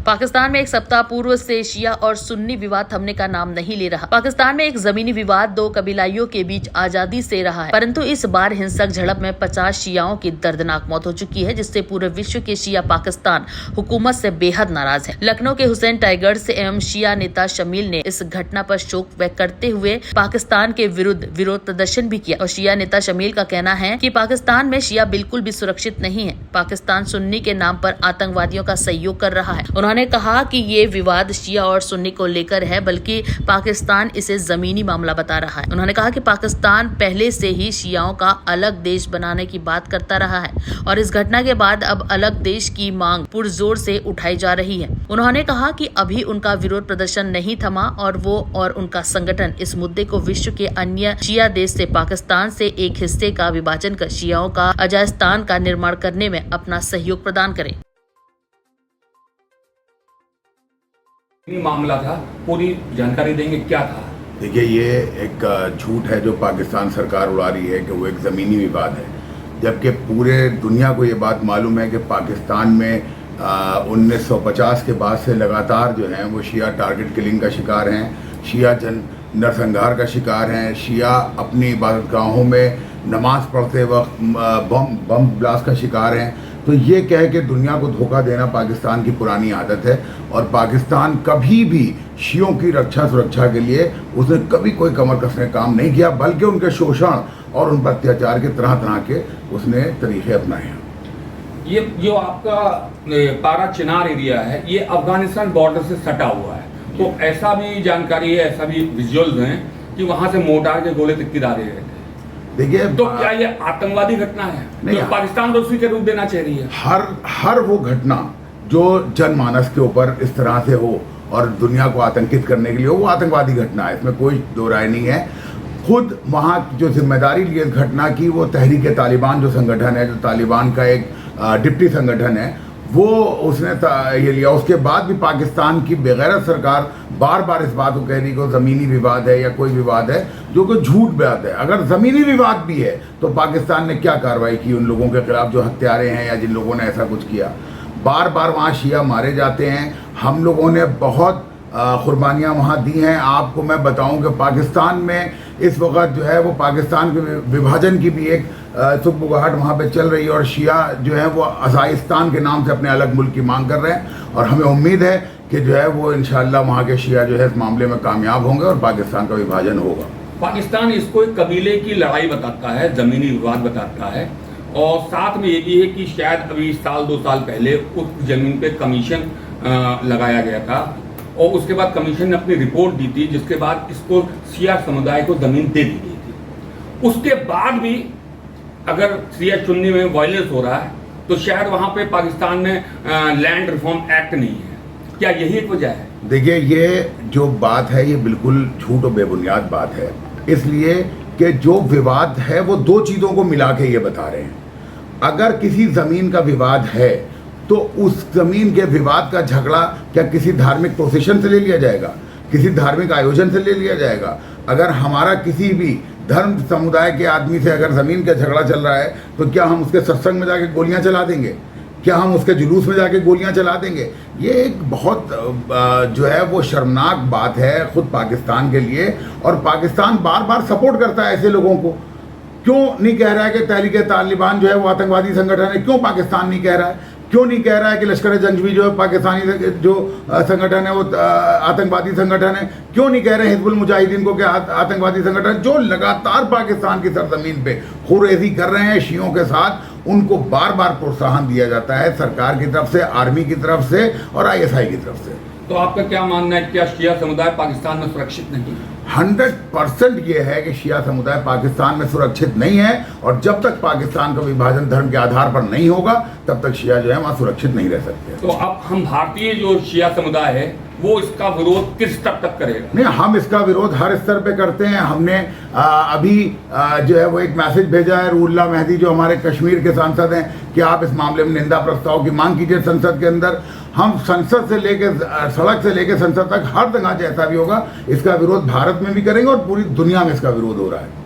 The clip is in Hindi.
पाकिस्तान में एक सप्ताह पूर्व से शिया और सुन्नी विवाद थमने का नाम नहीं ले रहा। पाकिस्तान में एक जमीनी विवाद दो कबीलाइयों के बीच आजादी से रहा है, परंतु इस बार हिंसक झड़प में 50 शियाओं की दर्दनाक मौत हो चुकी है, जिससे पूरे विश्व के शिया पाकिस्तान हुकूमत से बेहद नाराज है। लखनऊ के हुसैन टाइगर्स एवं शिया नेता शमील ने इस घटना पर शोक व्यक्त करते हुए पाकिस्तान के विरुद्ध विरोध प्रदर्शन भी किया और शिया नेता शमील का कहना है कि पाकिस्तान में शिया बिल्कुल भी सुरक्षित नहीं है। पाकिस्तान सुन्नी के नाम पर आतंकवादियों का सहयोग कर रहा है। उन्होंने कहा कि ये विवाद शिया और सुन्नी को लेकर है, बल्कि पाकिस्तान इसे जमीनी मामला बता रहा है। उन्होंने कहा कि पाकिस्तान पहले से ही शियाओं का अलग देश बनाने की बात करता रहा है और इस घटना के बाद अब अलग देश की मांग पुरजोर से उठाई जा रही है। उन्होंने कहा कि अभी उनका विरोध प्रदर्शन नहीं थमा और वो और उनका संगठन इस मुद्दे को विश्व के अन्य शिया देश से पाकिस्तान से एक हिस्से का विभाजन कर शियाओं का अजायस्तान का निर्माण करने में अपना सहयोग प्रदान करें। मामला था, पूरी जानकारी देंगे क्या था? देखिए, ये एक झूठ है जो पाकिस्तान सरकार उड़ा रही है कि वो एक ज़मीनी विवाद है, जबकि पूरे दुनिया को ये बात मालूम है कि पाकिस्तान में 1950 के बाद से लगातार जो हैं वो शिया टारगेट किलिंग का शिकार हैं, शिया नरसंहार का शिकार हैं, शिया अपनी इबादतगाहों में नमाज पढ़ते वक्त बम ब्लास्ट का शिकार हैं। तो ये कह के दुनिया को धोखा देना पाकिस्तान की पुरानी आदत है और पाकिस्तान कभी भी शियों की रक्षा सुरक्षा के लिए उसने कभी कोई कमर कसने काम नहीं किया, बल्कि उनके शोषण और उन पर अत्याचार के तरह तरह के उसने तरीके अपनाए हैं। ये जो आपका पारा चिनार एरिया है, ये अफगानिस्तान बॉर्डर से सटा हुआ है, तो ऐसा भी जानकारी है, ऐसा भी विजुअल्स हैं कि वहाँ से मोर्टार के गोले तक गिरा रहे थे। देखिए, तो क्या ये आतंकवादी घटना है? नहीं, तो पाकिस्तान को उसी के रूप देना चाहिए। हर वो घटना जो जनमानस के ऊपर इस तरह से हो और दुनिया को आतंकित करने के लिए हो, वो आतंकवादी घटना है, इसमें कोई दो राय नहीं है। खुद वहाँ जो जिम्मेदारी ली इस घटना की वो तहरीक तालिबान जो संगठन है, जो तालिबान का एक डिप्टी संगठन है, वो उसने ये लिया। उसके बाद भी पाकिस्तान की बेगैरत सरकार बार बार इस बात को कह रही कि ज़मीनी विवाद है या कोई विवाद है, जो कि झूठ बात है। अगर ज़मीनी विवाद भी है तो पाकिस्तान ने क्या कार्रवाई की उन लोगों के खिलाफ जो हत्यारे हैं या जिन लोगों ने ऐसा कुछ किया? बार बार वहाँ शिया मारे जाते हैं। हम लोगों ने बहुत कुर्बानियाँ वहाँ दी हैं। आपको मैं बताऊं कि पाकिस्तान में इस वक्त जो है वो पाकिस्तान के विभाजन की भी एक सुगबुगाहट वहाँ पे चल रही है और शिया जो है वो अज़ाइस्तान के नाम से अपने अलग मुल्क की मांग कर रहे हैं और हमें उम्मीद है कि जो है वो इंशाअल्लाह वहाँ के शिया जो है इस मामले में कामयाब होंगे और पाकिस्तान का विभाजन होगा। पाकिस्तान इसको एक कबीले की लड़ाई बताता है, ज़मीनी विवाद बताता है और साथ में ये भी है कि शायद अभी साल 2 साल पहले उस ज़मीन पे कमीशन लगाया गया था और उसके बाद कमीशन ने अपनी रिपोर्ट दी थी, जिसके बाद इसको शिया समुदाय को ज़मीन दे दी गई थी। उसके बाद भी अगर शिया सुन्नी में वायलेंस हो रहा है तो शायद वहाँ पे पाकिस्तान में लैंड रिफॉर्म एक्ट नहीं है। क्या यही एक वजह है? देखिए, ये जो बात है ये बिल्कुल झूठ और बेबुनियाद बात है, इसलिए कि जो विवाद है वो दो चीज़ों को मिला के ये बता रहे हैं। अगर किसी ज़मीन का विवाद है तो उस ज़मीन के विवाद का झगड़ा क्या किसी धार्मिक प्रोसेशन से ले लिया जाएगा, किसी धार्मिक आयोजन से ले लिया जाएगा? अगर हमारा किसी भी धर्म समुदाय के आदमी से अगर ज़मीन का झगड़ा चल रहा है तो क्या हम उसके सत्संग में जाके गोलियां चला देंगे? क्या हम उसके जुलूस में जाके गोलियां चला देंगे? ये एक बहुत जो है वो शर्मनाक बात है खुद पाकिस्तान के लिए और पाकिस्तान बार बार सपोर्ट करता है ऐसे लोगों को। क्यों नहीं कह रहा है कि तहरीक तालिबान जो है वो आतंकवादी संगठन है? क्यों पाकिस्तान नहीं कह रहा है? क्यों नहीं कह रहा है कि लश्कर जंगजू जो है पाकिस्तानी जो संगठन है वो आतंकवादी संगठन है? क्यों नहीं कह रहे हिजबुल मुजाहिदीन को कि आतंकवादी संगठन, जो लगातार पाकिस्तान की सरजमीन पे खुरेजी कर रहे हैं शियों के साथ? उनको बार बार प्रोत्साहन दिया जाता है सरकार की तरफ से, आर्मी की तरफ से और ISI की तरफ से। तो आपका क्या मानना है, क्या शिया समुदाय पाकिस्तान में सुरक्षित नहीं है? 100% ये है कि शिया समुदाय पाकिस्तान में सुरक्षित नहीं है और जब तक पाकिस्तान का विभाजन धर्म के आधार पर नहीं होगा तब तक शिया जो है वहाँ सुरक्षित नहीं रह सकते। तो अब हम भारतीय जो शिया समुदाय है वो इसका विरोध किस स्तर तक करेगा? नहीं, हम इसका विरोध हर स्तर पे करते हैं। हमने अभी जो है वो एक मैसेज भेजा है रूहुल्लाह मेहदी जो हमारे कश्मीर के सांसद हैं कि आप इस मामले में निंदा प्रस्ताव की मांग कीजिए संसद के अंदर। हम संसद से लेके सड़क से लेके संसद तक हर जगह जैसा भी होगा इसका विरोध भारत में भी करेंगे और पूरी दुनिया में इसका विरोध हो रहा है।